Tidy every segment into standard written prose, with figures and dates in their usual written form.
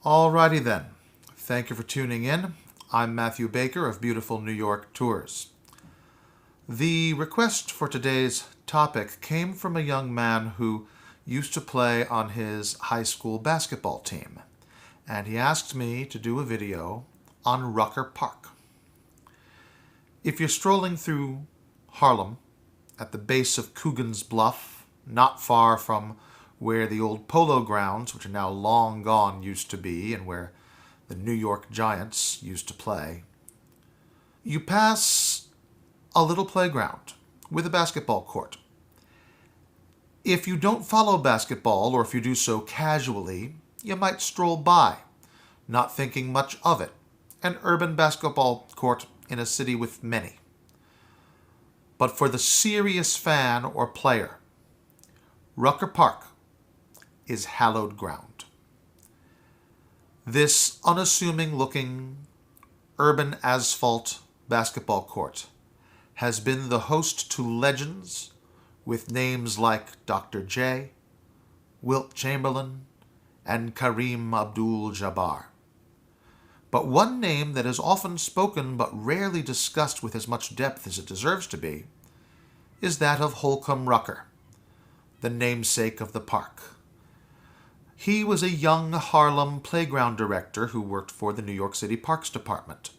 Alrighty then. Thank you for tuning in. I'm Matthew Baker of Beautiful New York Tours. The request for today's topic came from a young man who used to play on his high school basketball team, and he asked me to do a video on Rucker Park. If you're strolling through Harlem at the base of Coogan's Bluff, not far from where the old polo grounds, which are now long gone, used to be, and where the New York Giants used to play, you pass a little playground with a basketball court. If you don't follow basketball, or if you do so casually, you might stroll by, not thinking much of it. An urban basketball court in a city with many. But for the serious fan or player, Rucker Park is hallowed ground. This unassuming-looking urban asphalt basketball court has been the host to legends with names like Dr. J, Wilt Chamberlain, and Kareem Abdul-Jabbar. But one name that is often spoken but rarely discussed with as much depth as it deserves to be is that of Holcomb Rucker, the namesake of the park. He was a young Harlem playground director who worked for the New York City Parks Department,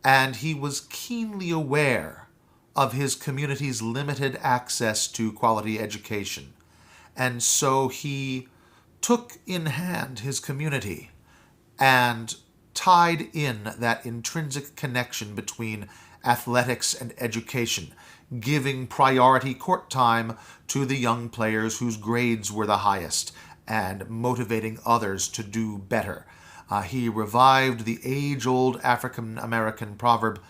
and he was keenly aware of his community's limited access to quality education, and so he took in hand his community and tied in that intrinsic connection between athletics and education, giving priority court time to the young players whose grades were the highest, and motivating others to do better. He revived the age-old African-American proverb,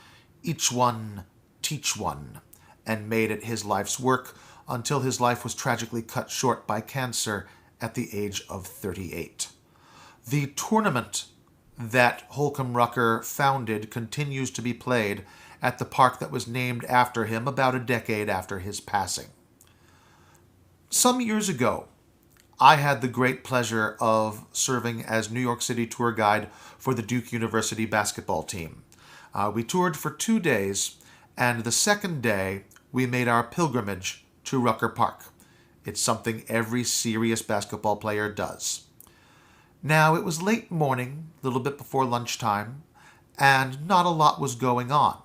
"Each one, teach one," and made it his life's work until his life was tragically cut short by cancer at the age of 38. The tournament that Holcomb Rucker founded continues to be played at the park that was named after him about a decade after his passing. Some years ago, I had the great pleasure of serving as New York City tour guide for the Duke University basketball team. We toured for 2 days, and the second day we made our pilgrimage to Rucker Park. It's something every serious basketball player does. Now, it was late morning, a little bit before lunchtime, and not a lot was going on.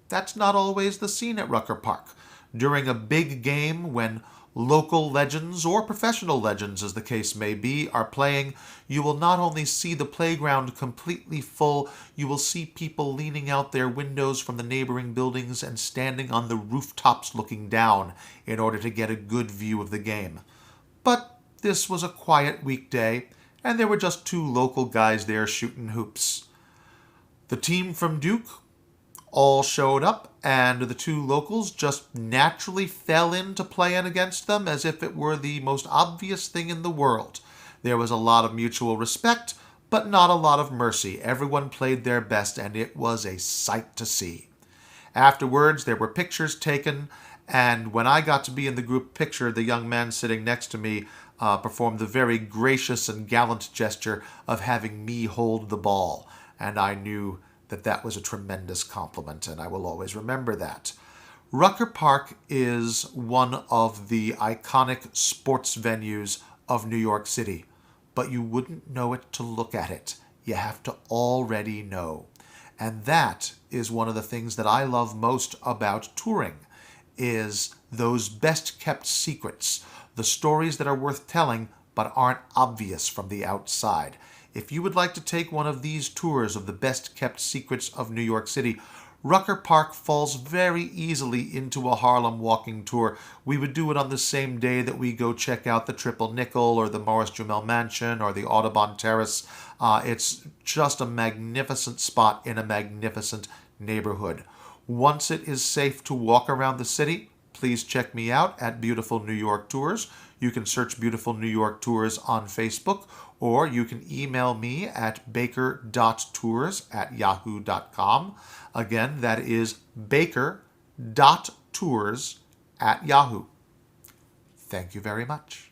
That's not always the scene at Rucker Park. During a big game, when local legends, or professional legends as the case may be, are playing, you will not only see the playground completely full, you will see people leaning out their windows from the neighboring buildings and standing on the rooftops looking down in order to get a good view of the game. But this was a quiet weekday, and there were just 2 local guys there shooting hoops. The team from Duke all showed up, and the 2 locals just naturally fell into playing against them as if it were the most obvious thing in the world. There was a lot of mutual respect, but not a lot of mercy. Everyone played their best, and it was a sight to see. Afterwards, there were pictures taken, and when I got to be in the group picture, the young man sitting next to me performed the very gracious and gallant gesture of having me hold the ball, and I knew that was a tremendous compliment, and I will always remember that. Rucker Park is one of the iconic sports venues of New York City, but you wouldn't know it to look at it. You have to already know. And that is one of the things that I love most about touring, is those best-kept secrets, the stories that are worth telling but aren't obvious from the outside. If you would like to take one of these tours of the best-kept secrets of New York City, Rucker Park falls very easily into a Harlem walking tour. We would do it on the same day that we go check out the Triple Nickel or the Morris Jumel Mansion or the Audubon Terrace. It's just a magnificent spot in a magnificent neighborhood. Once it is safe to walk around the city, please check me out at Beautiful New York Tours. You can search Beautiful New York Tours on Facebook, or you can email me at baker.tours@yahoo.com. Again, that is baker.tours@yahoo. Thank you very much.